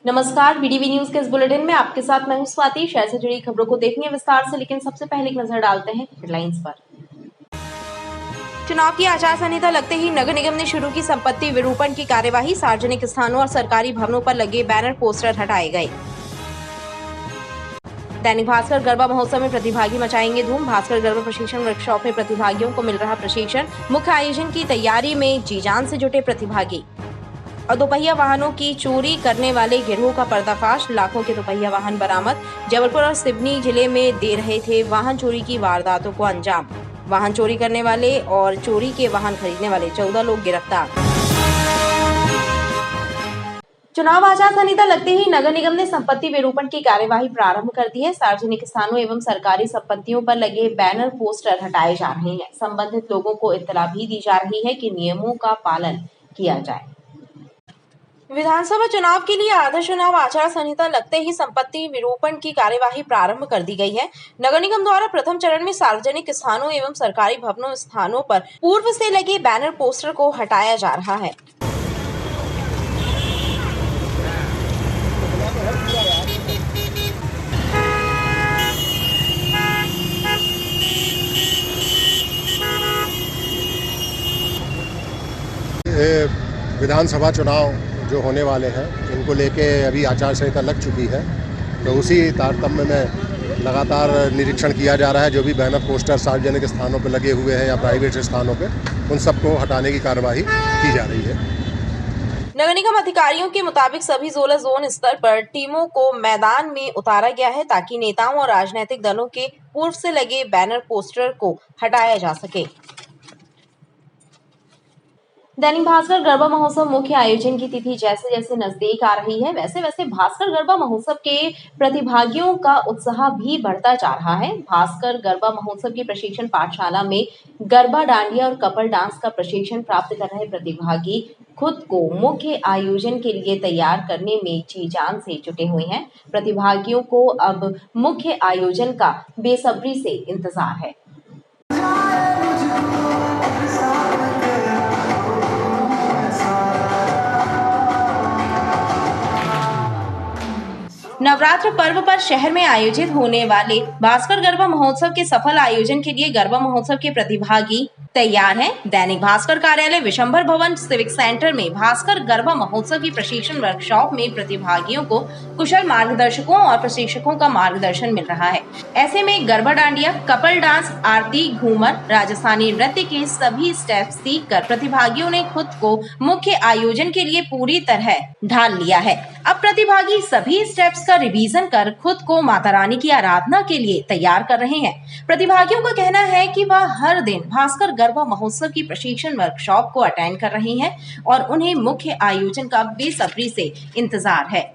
नमस्कार, BDV news के इस बुलेटिन में आपके साथ मैं हूं स्वाति। शहर से जुड़ी खबरों को देखेंगे विस्तार से, लेकिन सबसे पहले एक नजर डालते हैं हेडलाइंस पर। चुनाव की आचार संहिता लगते ही नगर निगम ने शुरू की संपत्ति विरूपण की कार्यवाही। सार्वजनिक स्थानों और सरकारी भवनों पर लगे बैनर पोस्टर हटाए गए। दैनिक भास्कर गरबा महोत्सव में प्रतिभागी मचाएंगे धूम। भास्कर गरबा प्रशिक्षण वर्कशॉप में प्रतिभागियों को मिल रहा प्रशिक्षण। मुख्य आयोजन की तैयारी में जी जान से जुटे प्रतिभागी। और दोपहिया वाहनों की चोरी करने वाले गिरोह का पर्दाफाश। लाखों के दोपहिया वाहन बरामद। जबलपुर और सिवनी जिले में दे रहे थे वाहन चोरी की वारदातों को अंजाम। वाहन चोरी करने वाले और चोरी के वाहन खरीदने वाले 14 लोग गिरफ्तार। चुनाव आचार संहिता लगते ही नगर निगम ने संपत्ति विरूपण की कार्यवाही प्रारंभ कर दी है। सार्वजनिक स्थानों एवं सरकारी संपत्तियों पर लगे बैनर पोस्टर हटाए जा रहे हैं। संबंधित लोगों को इत्तला भी दी जा रही है कि नियमों का पालन किया जाए। विधानसभा चुनाव के लिए आदर्श चुनाव आचार संहिता लगते ही संपत्ति विरूपण की कार्यवाही प्रारंभ कर दी गई है। नगर निगम द्वारा प्रथम चरण में सार्वजनिक स्थानों एवं सरकारी भवनों स्थानों पर पूर्व से लगे बैनर पोस्टर को हटाया जा रहा है। विधानसभा चुनाव जो होने वाले हैं इनको लेके अभी आचार संहिता लग चुकी है, तो उसी तारतम्य में लगातार निरीक्षण किया जा रहा है। जो भी बैनर पोस्टर सार्वजनिक स्थानों पर लगे हुए हैं या प्राइवेट स्थानों पे, उन सबको हटाने की कार्रवाई की जा रही है। नगर निगम अधिकारियों के मुताबिक सभी 16 जोन स्तर पर टीमों को मैदान में उतारा गया है ताकि नेताओं और राजनीतिक दलों के पूर्व से लगे बैनर पोस्टर को हटाया जा सके। दैनिक भास्कर गरबा महोत्सव मुख्य आयोजन की तिथि जैसे जैसे नजदीक आ रही है, वैसे वैसे भास्कर गरबा महोत्सव के प्रतिभागियों का उत्साह भी बढ़ता जा रहा है। भास्कर गरबा महोत्सव की प्रशिक्षण पाठशाला में गरबा, डांडिया और कपल डांस का प्रशिक्षण प्राप्त कर रहे प्रतिभागी खुद को मुख्य आयोजन के लिए तैयार करने में जी जान से जुटे हुए हैं। प्रतिभागियों को अब मुख्य आयोजन का बेसब्री से इंतजार है। नवरात्र पर्व पर शहर में आयोजित होने वाले भास्कर गरबा महोत्सव के सफल आयोजन के लिए गरबा महोत्सव के प्रतिभागी तैयार हैं। दैनिक भास्कर कार्यालय विशंभर भवन सिविक सेंटर में भास्कर गरबा महोत्सव की प्रशिक्षण वर्कशॉप में प्रतिभागियों को कुशल मार्गदर्शकों और प्रशिक्षकों का मार्गदर्शन मिल रहा है। ऐसे में गरबा, डांडिया, कपल डांस, आरती, घूमर, राजस्थानी नृत्य के सभी स्टेप सीखकर प्रतिभागियों ने खुद को मुख्य आयोजन के लिए पूरी तरह ढाल लिया है। अब प्रतिभागी सभी स्टेप्स का रिवीजन कर खुद को माता रानी की आराधना के लिए तैयार कर रहे हैं। प्रतिभागियों का कहना है कि वह हर दिन भास्कर गरबा महोत्सव की प्रशिक्षण वर्कशॉप को अटेंड कर रही हैं और उन्हें मुख्य आयोजन का बेसब्री से इंतजार है।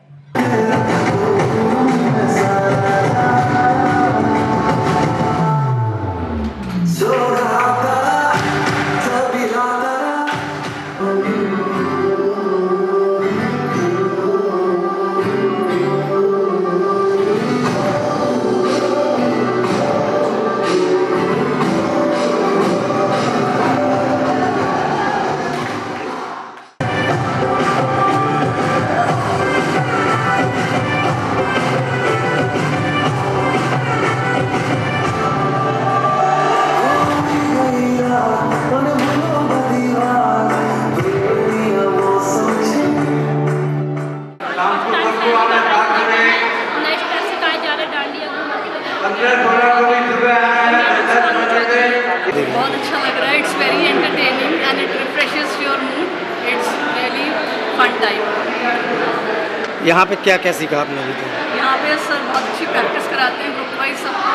बहुत अच्छा लग रहा है। It's very entertaining and it refreshes your mood. It's really fun time. यहाँ पे क्या क्या सीखा आपने अभी तक? यहाँ पे सर बहुत अच्छी प्रैक्टिस कराते हैं ग्रुप वाइज सबको,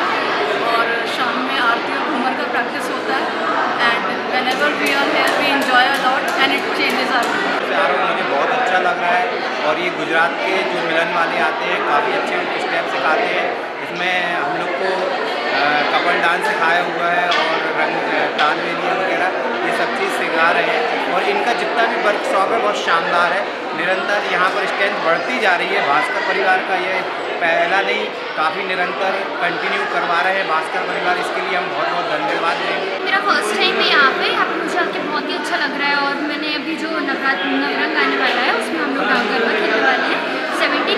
और शाम में आरती और घूमर का प्रैक्टिस होता है। And whenever we are here we enjoy a lot and it changes our. मुझे बहुत अच्छा लग रहा है, और ये गुजरात के जो मिलन वाले आते हैं काफ़ी अच्छे स्टेप सिखाते हैं। इसमें हम लोग को कपल डांस सिखाया हुआ है और रंग तालवेलिया वगैरह ये सब चीज़ सिखा रहे हैं, और इनका जितना भी वर्कशॉप है बहुत शानदार है। निरंतर यहाँ पर स्ट्रेंथ बढ़ती जा रही है। भास्कर परिवार का ये पहला नहीं, काफ़ी निरंतर कंटिन्यू करवा रहे हैं भास्कर परिवार। इसके लिए हम बहुत बहुत धन्यवाद देंगे। मेरा फर्स्ट टाइम है यहाँ पे मुझे आके बहुत ही अच्छा लग रहा है। और मैंने अभी जो नवरंग आने वाला है उसमें हम लोग गरबा खेलने वाले हैं। 70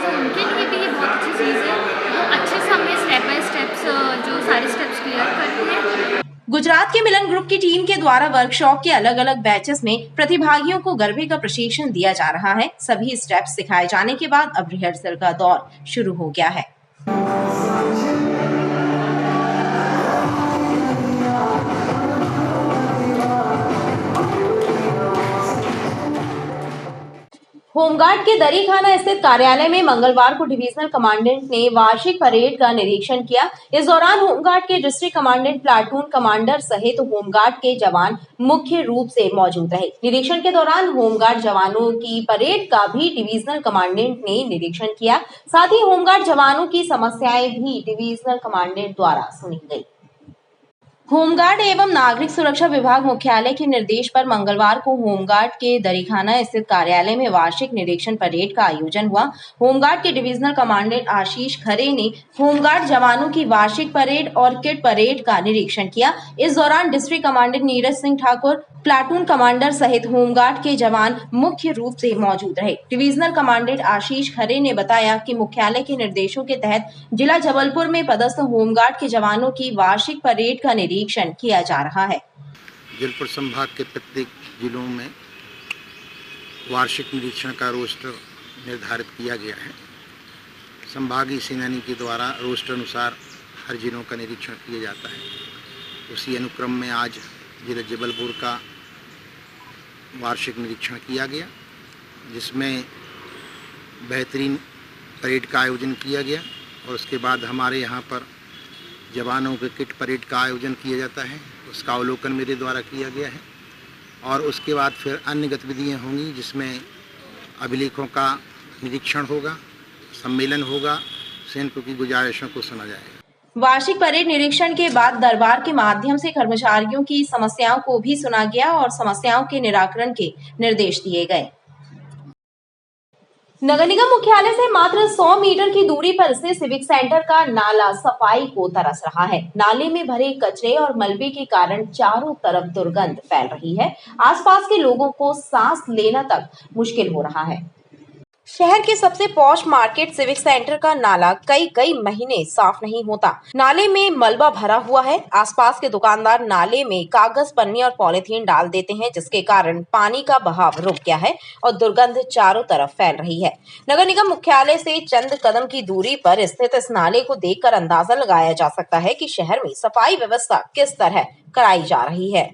कस्टमर्स हैं उनके लिए भी ये बहुत अच्छी चीज़ है। वो अच्छे से हमें स्टेप बाय स्टेप्स जो सारे स्टेप्स क्लियर करते हैं। गुजरात के मिलन ग्रुप की टीम के द्वारा वर्कशॉप के अलग अलग बैचेस में प्रतिभागियों को गरबे का प्रशिक्षण दिया जा रहा है। सभी स्टेप्स सिखाए जाने के बाद अब रिहर्सल का दौर शुरू हो गया है। होमगार्ड के दरीखाना स्थित कार्यालय में मंगलवार को डिविजनल कमांडेंट ने वार्षिक परेड का निरीक्षण किया। इस दौरान होमगार्ड के डिस्ट्रिक्ट कमांडेंट, प्लाटून कमांडर सहित होमगार्ड के जवान मुख्य रूप से मौजूद रहे। निरीक्षण के दौरान होमगार्ड जवानों की परेड का भी डिविजनल कमांडेंट ने निरीक्षण किया। साथ ही होमगार्ड जवानों की समस्याएं भी डिविजनल कमांडेंट द्वारा सुनी गई। होमगार्ड एवं नागरिक सुरक्षा विभाग मुख्यालय के निर्देश पर मंगलवार को होमगार्ड के दरीखाना स्थित कार्यालय में वार्षिक निरीक्षण परेड का आयोजन हुआ। होमगार्ड के डिविजनल कमांडेंट आशीष खरे ने होमगार्ड जवानों की वार्षिक परेड और किट परेड का निरीक्षण किया। इस दौरान district commandant Neeraj Singh Thakur, platoon commander सहित होमगार्ड के जवान मुख्य रूप से मौजूद रहे। डिविजनल कमांडेंट आशीष खरे ने बताया कि मुख्यालय के निर्देशों के तहत जिला जबलपुर में पदस्थ होमगार्ड के जवानों की वार्षिक परेड का निरीक्षण किया जा रहा है। जबलपुर संभाग के प्रत्येक जिलों में वार्षिक निरीक्षण का रोस्टर निर्धारित किया गया है। संभागीय सेनानी के द्वारा रोस्टर अनुसार हर जिलों का निरीक्षण किया जाता है। उसी अनुक्रम में आज जिला जबलपुर का वार्षिक निरीक्षण किया गया, जिसमें बेहतरीन परेड का आयोजन किया गया और उसके बाद हमारे यहाँ पर जवानों के किट परेड का आयोजन किया जाता है। उसका अवलोकन मेरे द्वारा किया गया है और उसके बाद फिर अन्य गतिविधियाँ होंगी, जिसमें अभिलेखों का निरीक्षण होगा, सम्मेलन होगा, सैनिकों की गुजारिशों को सुना जाएगा। वार्षिक परेड निरीक्षण के बाद दरबार के माध्यम से कर्मचारियों की समस्याओं को भी सुना गया और समस्याओं के निराकरण के निर्देश दिए गए। नगर निगम मुख्यालय से मात्र 100 मीटर की दूरी पर स्थित सिविक सेंटर का नाला सफाई को तरस रहा है। नाले में भरे कचरे और मलबे के कारण चारों तरफ दुर्गंध फैल रही है। आसपास के लोगों को सांस लेना तक मुश्किल हो रहा है। शहर के सबसे पॉश मार्केट सिविक सेंटर का नाला कई महीने साफ नहीं होता। नाले में मलबा भरा हुआ है। आसपास के दुकानदार नाले में कागज, पन्नी और पॉलीथीन डाल देते हैं, जिसके कारण पानी का बहाव रुक गया है और दुर्गंध चारों तरफ फैल रही है। नगर निगम मुख्यालय से चंद कदम की दूरी पर स्थित इस नाले को देखकर अंदाजा लगाया जा सकता है कि शहर में सफाई व्यवस्था किस तरह कराई जा रही है।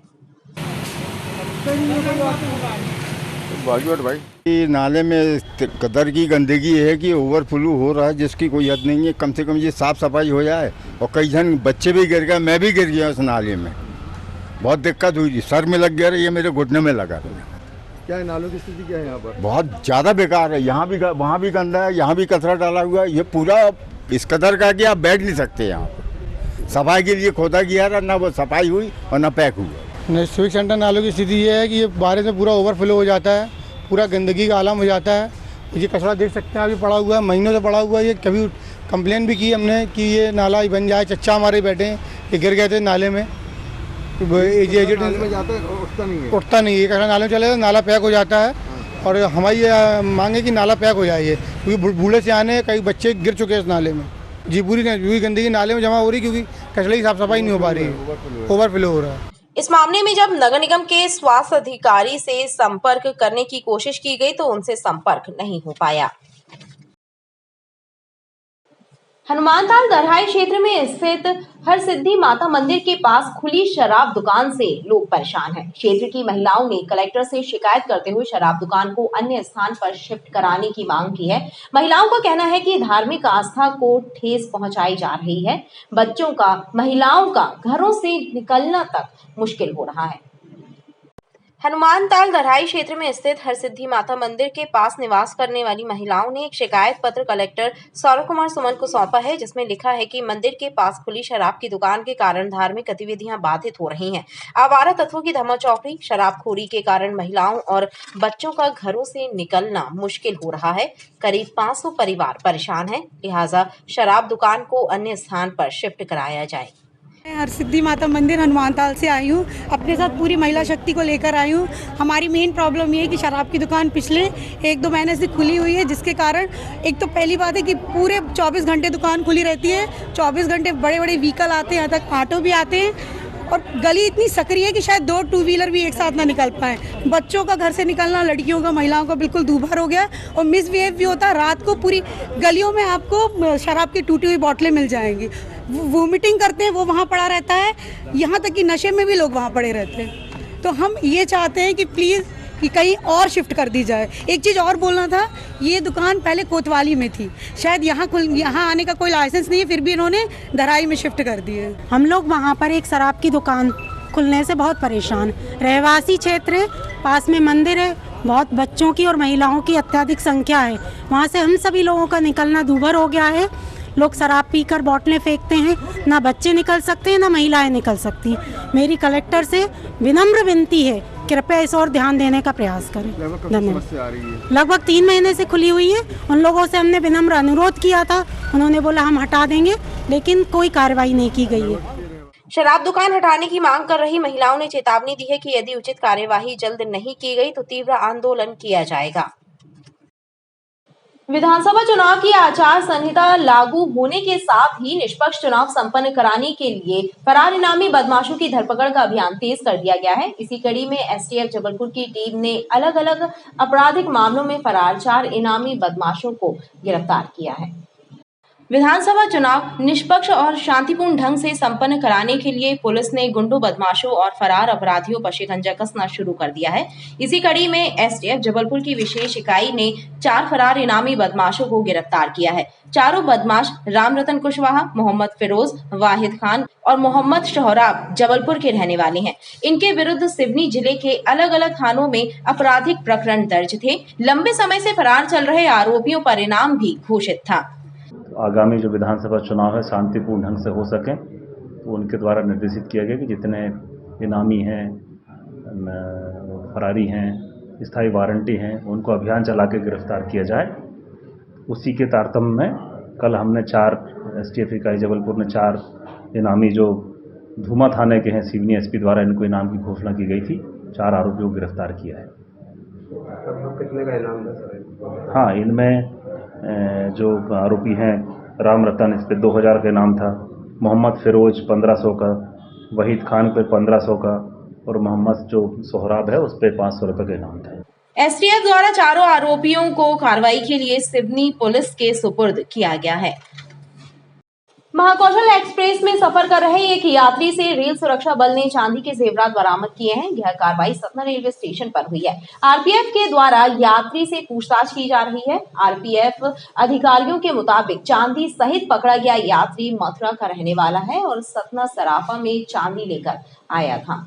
भाई नाले में कदर की गंदगी है कि ओवरफ्लो हो रहा है, जिसकी कोई हद नहीं है। कम से कम ये साफ सफाई हो जाए। और कई जन बच्चे भी गिर गए, मैं भी गिर गया उस नाले में। बहुत दिक्कत हुई थी, सर में लग गया, ये मेरे घुटने में लगा। क्या है नालों की स्थिति, क्या है यहाँ पर? बहुत ज़्यादा बेकार है। यहाँ भी वहाँ भी गंदा है, यहाँ भी कचरा डाला हुआ है। ये पूरा इस कदर का कि आप बैठ नहीं सकते यहाँ पर। सफाई के लिए खोदा गया था, ना वो सफाई हुई और ना पैक हुआ। सिविक सेंटर नालों की स्थिति ये है कि ये बारिश में पूरा ओवरफ्लो हो जाता है, पूरा गंदगी का आलम हो जाता है। ये कचरा देख सकते हैं, अभी पड़ा हुआ है, महीनों से पड़ा हुआ है। ये कभी कंप्लेन भी की हमने कि ये नाला ही बन जाए। चच्चा हमारे बैठे हैं, ये गिर गए थे नाले में। उठता नहीं है, कचरा नाले में चले, नाला पैक हो जाता है। और हमारी ये मांगे कि नाला पैक हो जाए, क्योंकि बूढ़े से आने कई बच्चे गिर चुके हैं इस नाले में। जी पूरी गंदगी नाले में जमा हो रही, क्योंकि कचरे की साफ सफाई नहीं हो पा रही है, ओवरफ्लो हो रहा है। इस मामले में जब नगर निगम के स्वास्थ्य अधिकारी से संपर्क करने की कोशिश की गई तो उनसे संपर्क नहीं हो पाया। हनुमानताल दरहाई क्षेत्र में स्थित हरसिद्धि माता मंदिर के पास खुली शराब दुकान से लोग परेशान हैं। क्षेत्र की महिलाओं ने कलेक्टर से शिकायत करते हुए शराब दुकान को अन्य स्थान पर शिफ्ट कराने की मांग की है। महिलाओं का कहना है कि धार्मिक आस्था को ठेस पहुंचाई जा रही है। बच्चों का, महिलाओं का घरों से निकलना तक मुश्किल हो रहा है। हनुमानताल दरहाई क्षेत्र में स्थित हरसिद्धि माता मंदिर के पास निवास करने वाली महिलाओं ने एक शिकायत पत्र कलेक्टर सौरभ कुमार सुमन को सौंपा है, जिसमें लिखा है कि मंदिर के पास खुली शराब की दुकान के कारण धार्मिक गतिविधियां बाधित हो रही हैं। आवारा तत्वों की धमाचौकड़ी, शराबखोरी के कारण महिलाओं और बच्चों का घरों से निकलना मुश्किल हो रहा है। करीब 500 परिवार परेशान हैं, लिहाजा शराब दुकान को अन्य स्थान पर शिफ्ट कराया जाए। हरसिद्धि माता मंदिर हनुमानताल से आई हूँ। अपने साथ पूरी महिला शक्ति को लेकर आई हूँ। हमारी मेन प्रॉब्लम ये है कि शराब की दुकान पिछले 1-2 महीने से खुली हुई है, जिसके कारण एक तो पहली बात है कि पूरे 24 घंटे दुकान खुली रहती है। 24 घंटे बड़े बड़े व्हीकल आते हैं, यहाँ तक ऑटो भी आते हैं और गली इतनी सक्रिय है कि शायद 2 टू व्हीलर भी एक साथ ना निकल पाए। बच्चों का घर से निकलना, लड़कियों का, महिलाओं का बिल्कुल दूभर हो गया और मिसबिहेव भी होता है। रात को पूरी गलियों में आपको शराब की टूटी हुई बोतलें मिल जाएंगी। वोमिटिंग करते हैं वो वहाँ पड़ा रहता है, यहाँ तक कि नशे में भी लोग वहाँ पड़े रहते हैं। तो हम ये चाहते हैं कि प्लीज़ कि कहीं और शिफ्ट कर दी जाए। एक चीज़ और बोलना था, ये दुकान पहले कोतवाली में थी, शायद यहाँ आने का कोई लाइसेंस नहीं है, फिर भी इन्होंने धराई में शिफ्ट कर दी है। हम लोग वहाँ पर एक शराब की दुकान खुलने से बहुत परेशान, रहवासी क्षेत्र है, पास में मंदिर है, बहुत बच्चों की और महिलाओं की अत्यधिक संख्या है। वहाँ से हम सभी लोगों का निकलना दूभर हो गया है। लोग शराब पीकर बोतलें फेंकते हैं, ना बच्चे निकल सकते हैं ना महिलाएं निकल सकती। मेरी कलेक्टर से विनम्र विनती है, कृपया इस और ध्यान देने का प्रयास करें। धन्यवाद। लगभग 3 महीने से खुली हुई है। उन लोगों से हमने विनम्र अनुरोध किया था, उन्होंने बोला हम हटा देंगे, लेकिन कोई कार्रवाई नहीं की गई है। शराब दुकान हटाने की मांग कर रही महिलाओं ने चेतावनी दी है कि यदि उचित कार्यवाही जल्द नहीं की गई तो तीव्र आंदोलन किया जाएगा। विधानसभा चुनाव की आचार संहिता लागू होने के साथ ही निष्पक्ष चुनाव संपन्न कराने के लिए फरार इनामी बदमाशों की धरपकड़ का अभियान तेज कर दिया गया है। इसी कड़ी में एसटीएफ जबलपुर की टीम ने अलग अलग आपराधिक मामलों में फरार 4 इनामी बदमाशों को गिरफ्तार किया है। विधानसभा चुनाव निष्पक्ष और शांतिपूर्ण ढंग से संपन्न कराने के लिए पुलिस ने गुंडों, बदमाशों और फरार अपराधियों पर शिकंजा कसना शुरू कर दिया है। इसी कड़ी में एसटीएफ जबलपुर की विशेष इकाई ने 4 फरार इनामी बदमाशों को गिरफ्तार किया है। चारों बदमाश रामरतन कुशवाहा, मोहम्मद फिरोज, वाहिद खान और मोहम्मद शोहराब जबलपुर के रहने वाले हैं। इनके विरुद्ध सिवनी जिले के अलग अलग थानों में आपराधिक प्रकरण दर्ज थे। लंबे समय से फरार चल रहे आरोपियों पर इनाम भी घोषित था। आगामी जो विधानसभा चुनाव है शांतिपूर्ण ढंग से हो सके, तो उनके द्वारा निर्देशित किया गया कि जितने इनामी हैं, फरारी हैं, स्थायी वारंटी हैं, उनको अभियान चला के गिरफ्तार किया जाए। उसी के तारतम्य में कल हमने 4 एसटीएफ इकाई जबलपुर ने 4 इनामी जो धूमा थाने के हैं, सिवनी एसपी द्वारा इनको इनाम की घोषणा की गई थी, 4 आरोपियों को गिरफ्तार किया है। कितने का इनाम था? हाँ, इनमें जो आरोपी हैं राम रतन, इस पे 2000 का इनाम था, मोहम्मद फिरोज 1500 का, वहीद खान पे 1500 का और मोहम्मद जो सोहराब है उस पे 500 रुपये का इनाम था। एसटीएफ द्वारा चारों आरोपियों को कार्रवाई के लिए सिवनी पुलिस के सुपुर्द किया गया है। महाकौशल एक्सप्रेस में सफर कर रहे एक यात्री से रेल सुरक्षा बल ने चांदी के जेवरात बरामद किए हैं। यह कार्रवाई सतना रेलवे स्टेशन पर हुई है। आरपीएफ के द्वारा यात्री से पूछताछ की जा रही है। आरपीएफ अधिकारियों के मुताबिक चांदी सहित पकड़ा गया यात्री मथुरा का रहने वाला है और सतना सराफा में चांदी लेकर आया था।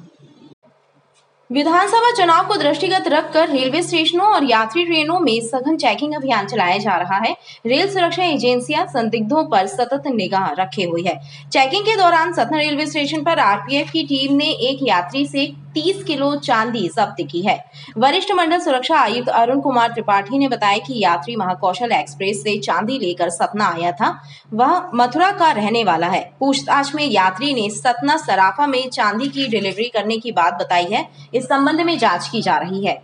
विधानसभा चुनाव को दृष्टिगत रखकर रेलवे स्टेशनों और यात्री ट्रेनों में सघन चेकिंग अभियान चलाया जा रहा है। रेल सुरक्षा एजेंसियां संदिग्धों पर सतत निगाह रखे हुई है। चेकिंग के दौरान सतना रेलवे स्टेशन पर आरपीएफ की टीम ने एक यात्री से 30 किलो चांदी जब्त की है। वरिष्ठ मंडल सुरक्षा आयुक्त अरुण कुमार त्रिपाठी ने बताया कि यात्री महाकौशल एक्सप्रेस से चांदी लेकर सतना आया था। वह मथुरा का रहने वाला है। पूछताछ में यात्री ने सतना सराफा में चांदी की डिलीवरी करने की बात बताई है। इस संबंध में जांच की जा रही है।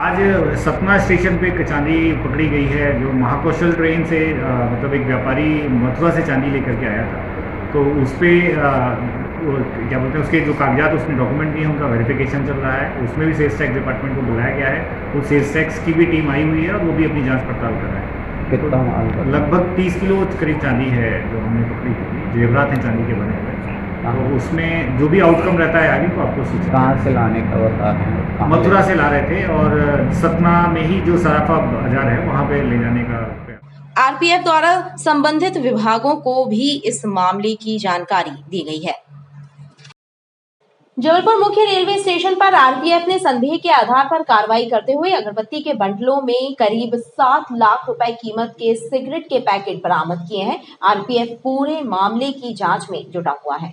आज सतना स्टेशन पे एक चांदी पकड़ी गई है, जो महाकौशल ट्रेन से मतलब एक व्यापारी मथुरा से चांदी लेकर के आया था। तो उस पर क्या बोलते हैं, उसके जो कागजात उसमें डॉक्यूमेंट दिए हैं, उनका वेरिफिकेशन चल रहा है। उसमें भी सेल्स टैक्स डिपार्टमेंट को बुलाया गया है। वो सेल्स टैक्स की भी टीम आई हुई है और वो भी अपनी जांच पड़ताल कर रहा है। तो लगभग 30 किलो करीब चांदी है जो हमने पकड़ी थी। जेवरात हैं चांदी के बने हुए। तो उसमें जो भी आउटकम रहता है आगे तो आपको सूचना। कहाँ से लाने का बता रहे हैं? मथुरा से ला रहे थे और सतना में ही जो सराफा बाजार है वहाँ पे ले जाने का। आरपीएफ द्वारा संबंधित विभागों को भी इस मामले की जानकारी दी गई है। जबलपुर मुख्य रेलवे स्टेशन पर आरपीएफ ने संदेह के आधार पर कार्रवाई करते हुए अगरबत्ती के बंडलों में करीब 7 लाख रुपए कीमत के सिगरेट के पैकेट बरामद किए हैं। आरपीएफ पूरे मामले की जांच में जुटा हुआ है।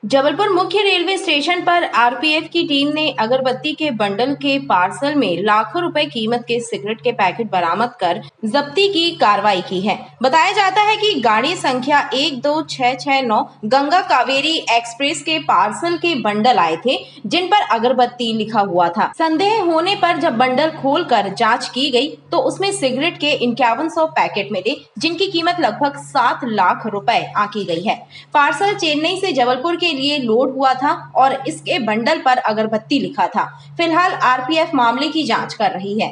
जबलपुर मुख्य रेलवे स्टेशन पर आरपीएफ की टीम ने अगरबत्ती के बंडल के पार्सल में लाखों रुपए कीमत के सिगरेट के पैकेट बरामद कर जब्ती की कार्रवाई की है। बताया जाता है कि गाड़ी संख्या 12669 गंगा कावेरी एक्सप्रेस के पार्सल के बंडल आए थे, जिन पर अगरबत्ती लिखा हुआ था। संदेह होने पर जब बंडल खोलकर जांच की गई तो उसमें सिगरेट के 5100 पैकेट मिले, जिनकी कीमत लगभग 7 लाख रुपए आंकी गई है। पार्सल चेन्नई से जबलपुर के लिए लोड हुआ था और इसके बंडल पर अगरबत्ती लिखा था। फिलहाल आरपीएफ मामले की जांच कर रही है।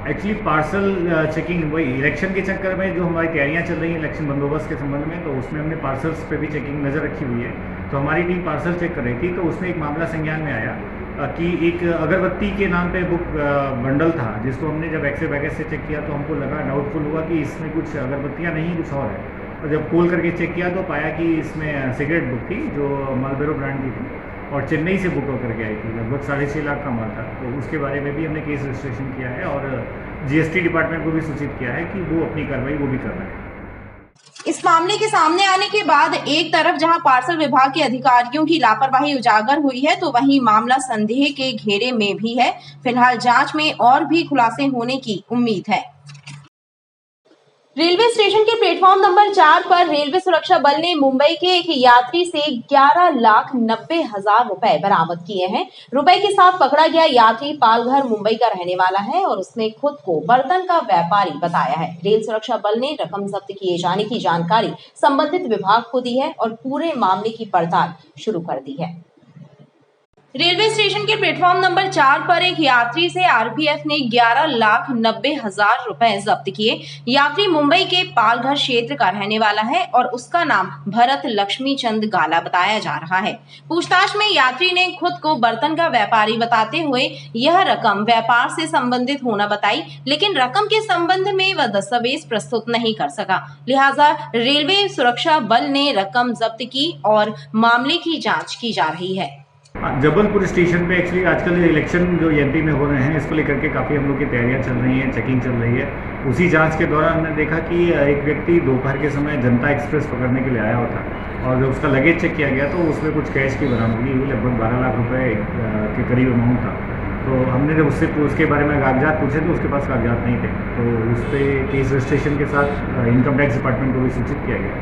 एक्चुअली पार्सल चेकिंग वही इलेक्शन के चक्कर में जो हमारी तैयारियां चल रही हैं इलेक्शन बंदोबस्त के संबंध में, तो उसमें हमने पार्सल्स पे भी चेकिंग नज़र रखी हुई है। तो हमारी टीम पार्सल चेक कर रही थी, तो उसमें एक मामला संज्ञान में आया कि एक अगरबत्ती के नाम पे बुक बंडल था, जिसको हमने जब एक्सरे बैगेज से चेक किया तो हमको लगा, डाउटफुल हुआ कि इसमें कुछ अगरबत्तियाँ नहीं, कुछ और है। और जब खोल करके चेक किया तो पाया कि इसमें सिगरेट बुक थी जो मालबेरो ब्रांड की थी और चेन्नई से बुक होकर के आई थी। लगभग 6.5 लाख का माल था। तो उसके बारे में भी हमने केस रजिस्ट्रेशन किया है और जीएसटी डिपार्टमेंट को भी सूचित किया है कि वो अपनी कार्रवाई वो भी कर रहे हैं। इस मामले के सामने आने के बाद एक तरफ जहां पार्सल विभाग के अधिकारियों की लापरवाही उजागर हुई है, तो वहीं मामला संदेह के घेरे में भी है। फिलहाल जांच में और भी खुलासे होने की उम्मीद है। रेलवे स्टेशन के प्लेटफॉर्म नंबर 4 पर रेलवे सुरक्षा बल ने मुंबई के एक यात्री से 11,90,000 रुपए बरामद किए हैं। रुपए के साथ पकड़ा गया यात्री पालघर मुंबई का रहने वाला है और उसने खुद को बर्तन का व्यापारी बताया है। रेल सुरक्षा बल ने रकम जब्त किए जाने की जानकारी संबंधित विभाग को दी है और पूरे मामले की पड़ताल शुरू कर दी है। रेलवे स्टेशन के प्लेटफॉर्म नंबर 4 पर एक यात्री से आरपीएफ ने 11,90,000 रुपए जब्त किए। यात्री मुंबई के पालघर क्षेत्र का रहने वाला है और उसका नाम भरत लक्ष्मी चंद गाला बताया जा रहा है। पूछताछ में यात्री ने खुद को बर्तन का व्यापारी बताते हुए यह रकम व्यापार से संबंधित होना बताई, लेकिन रकम के संबंध में वह दस्तावेज प्रस्तुत नहीं कर सका। लिहाजा रेलवे सुरक्षा बल ने रकम जब्त की और मामले की जाँच की जा रही है। जबलपुर स्टेशन पे एक्चुअली आजकल इलेक्शन जो एमपी में हो रहे हैं, इसको लेकर के काफ़ी हम लोग की तैयारियां चल रही हैं, चेकिंग चल रही है। उसी जांच के दौरान हमने देखा कि एक व्यक्ति दोपहर के समय जनता एक्सप्रेस पकड़ने के लिए आया हुआ था और जब उसका लगेज चेक किया गया तो उसमें कुछ कैश की बरामदगी हुई, लगभग 12 लाख रुपये के करीब अमाउंट था। तो हमने जब उससे उसके बारे में कागजात पूछे तो उसके पास कागजात नहीं थे, तो उस पर केस रजिस्ट्रेशन के साथ इनकम टैक्स डिपार्टमेंट को भी सूचित किया गया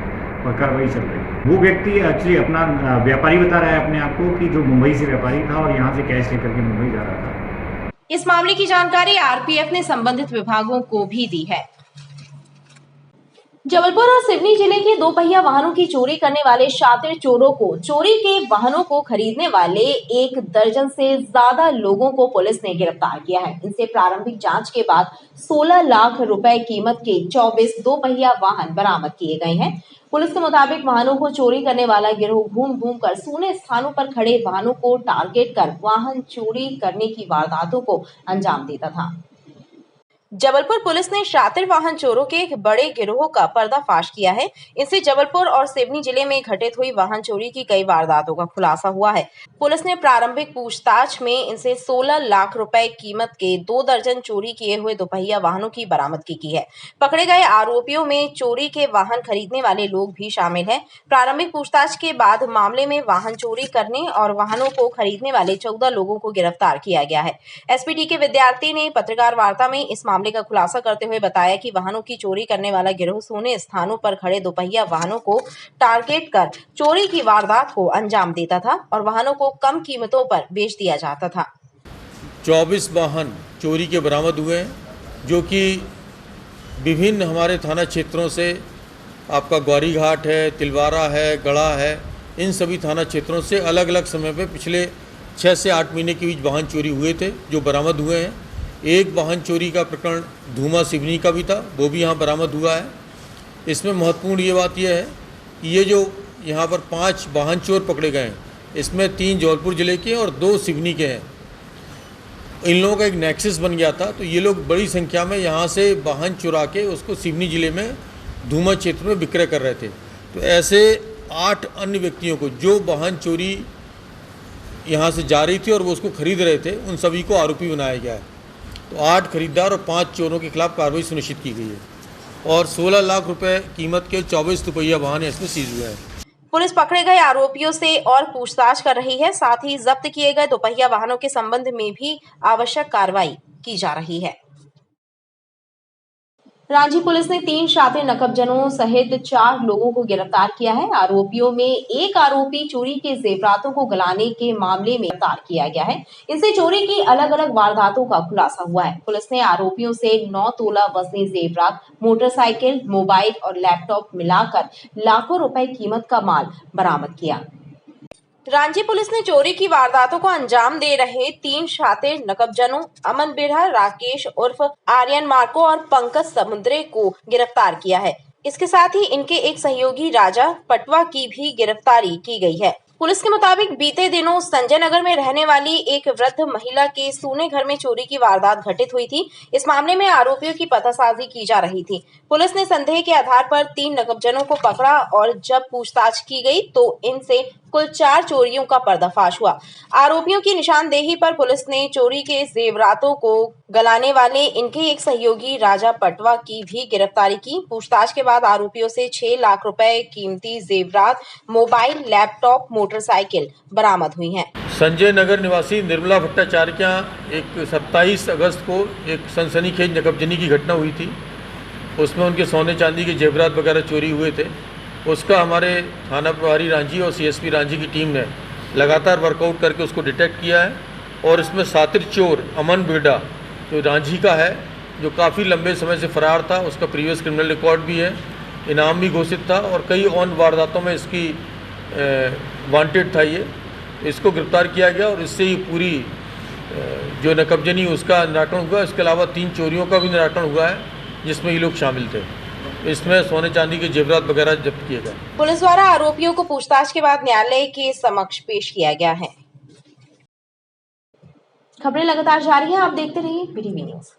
और कार्रवाई चल रही है। वो व्यक्ति एक्चुअली अपना व्यापारी बता रहा है अपने आप को कि जो मुंबई से व्यापारी था और यहाँ से कैश लेकर के मुंबई जा रहा था। इस मामले की जानकारी आरपीएफ ने संबंधित विभागों को भी दी है। जबलपुर और सिवनी जिले के 2 पहिया वाहनों की चोरी करने वाले शातिर चोरों को चोरी के वाहनों को खरीदने वाले 1 दर्जन से ज्यादा लोगों को पुलिस ने गिरफ्तार किया है। इनसे प्रारंभिक जांच के बाद 16 लाख रुपए कीमत के 24 2 पहिया वाहन बरामद किए गए हैं। पुलिस के मुताबिक वाहनों को चोरी करने वाला गिरोह घूम घूम कर सूने स्थानों पर खड़े वाहनों को टारगेट कर वाहन चोरी करने की वारदातों को अंजाम देता था। जबलपुर पुलिस ने शातिर वाहन चोरों के एक बड़े गिरोह का पर्दाफाश किया है। इनसे जबलपुर और सिवनी जिले में घटित हुई वाहन चोरी की कई वारदातों का खुलासा हुआ है। पुलिस ने प्रारंभिक पूछताछ में इनसे 16 लाख रुपए कीमत के 2 दर्जन चोरी किए हुए दोपहिया वाहनों की बरामदगी की है। पकड़े गए आरोपियों में चोरी के वाहन खरीदने वाले लोग भी शामिल हैं। प्रारंभिक पूछताछ के बाद मामले में वाहन चोरी करने और वाहनों को खरीदने वाले 14 लोगों को गिरफ्तार किया गया है। एसपीटी के विद्यार्थी ने पत्रकार वार्ता में इस मामले का खुलासा करते हुए बताया कि वाहनों की चोरी करने वाला गिरोह सूने स्थानों पर खड़े दोपहिया वाहनों को टारगेट कर चोरी की वारदात को अंजाम देता था और वाहनों को कम कीमतों पर बेच दिया जाता था। 24 वाहन चोरी के बरामद हुए हैं, जो कि विभिन्न हमारे थाना क्षेत्रों से, आपका ग्वारी घाट है, तिलवारा है, गढ़ा है, इन सभी थाना क्षेत्रों से अलग अलग समय पे पिछले 6 से 8 महीने के बीच वाहन चोरी हुए थे, जो बरामद हुए हैं। एक वाहन चोरी का प्रकरण धूमा सिवनी का भी था, वो भी यहाँ बरामद हुआ है। इसमें महत्वपूर्ण ये बात यह है कि ये जो यहाँ पर 5 वाहन चोर पकड़े गए हैं, इसमें 3 जबलपुर ज़िले के और 2 सिवनी के हैं। इन लोगों का एक नेक्सस बन गया था, तो ये लोग बड़ी संख्या में यहाँ से वाहन चुरा के उसको सिवनी ज़िले में धूमा क्षेत्र में विक्रय कर रहे थे। तो ऐसे 8 अन्य व्यक्तियों को जो वाहन चोरी यहाँ से जा रही थी और वो उसको खरीद रहे थे, उन सभी को आरोपी बनाया गया है। तो 8 खरीदार और 5 चोरों के खिलाफ कार्रवाई सुनिश्चित की गई है और 16 लाख रुपए कीमत के 24 दोपहिया वाहन इसमें सीज हुए हैं। पुलिस पकड़े गए आरोपियों से और पूछताछ कर रही है। साथ ही जब्त किए गए दोपहिया वाहनों के संबंध में भी आवश्यक कार्रवाई की जा रही है। रांची पुलिस ने 3 शातिर नकबजनों सहित 4 लोगों को गिरफ्तार किया है। आरोपियों में एक आरोपी चोरी के जेवरातों को गलाने के मामले में गिरफ्तार किया गया है। इनसे चोरी की अलग अलग वारदातों का खुलासा हुआ है। पुलिस ने आरोपियों से 9 तोला वजनी जेवरात, मोटरसाइकिल, मोबाइल और लैपटॉप मिलाकर लाखों रुपए कीमत का माल बरामद किया। रांची पुलिस ने चोरी की वारदातों को अंजाम दे रहे 3 शातिर नकबजनों अमन बिरहा, राकेश उर्फ आर्यन मार्को और पंकज समुद्रे को गिरफ्तार किया है। इसके साथ ही इनके एक सहयोगी राजा पटवा की भी गिरफ्तारी की गई है। पुलिस के मुताबिक बीते दिनों संजय नगर में रहने वाली एक वृद्ध महिला के सूने घर में चोरी की वारदात घटित हुई थी। इस मामले में आरोपियों की पतासाजी की जा रही थी। पुलिस ने संदेह के आधार पर 3 नकबजनों को पकड़ा और जब पूछताछ की गई तो इनसे कुल 4 चोरियों का पर्दाफाश हुआ। आरोपियों की निशानदेही पर पुलिस ने चोरी के जेवरातों को गलाने वाले इनके एक सहयोगी राजा पटवा की भी गिरफ्तारी की। पूछताछ के बाद आरोपियों से 6 लाख रुपए कीमती जेवरात, मोबाइल, लैपटॉप, मोटरसाइकिल बरामद हुई हैं। संजय नगर निवासी निर्मला भट्टाचार्य के यहाँ एक 27 अगस्त को एक सनसनीखेज नकबजनी की घटना हुई थी। उसमें उनके सोने चांदी के जेवरात वगैरह चोरी हुए थे। उसका हमारे थाना प्रभारी रांची और सीएसपी रांची की टीम ने लगातार वर्कआउट करके उसको डिटेक्ट किया है और इसमें सातिर चोर अमन बिरडा जो रांची का है, जो काफ़ी लंबे समय से फरार था, उसका प्रीवियस क्रिमिनल रिकॉर्ड भी है, इनाम भी घोषित था और कई और वारदातों में इसकी वांटेड था। ये इसको गिरफ्तार किया गया और इससे ही पूरी जो नकबजनी उसका निराकरण हुआ। इसके अलावा 3 चोरियों का भी निराकरण हुआ है जिसमें ये लोग शामिल थे। इसमें सोने चांदी के जेवरात वगैरह जब्त किए गए। पुलिस द्वारा आरोपियों को पूछताछ के बाद न्यायालय के समक्ष पेश किया गया है। खबरें लगातार जारी हैं, आप देखते रहिए BTV न्यूज़।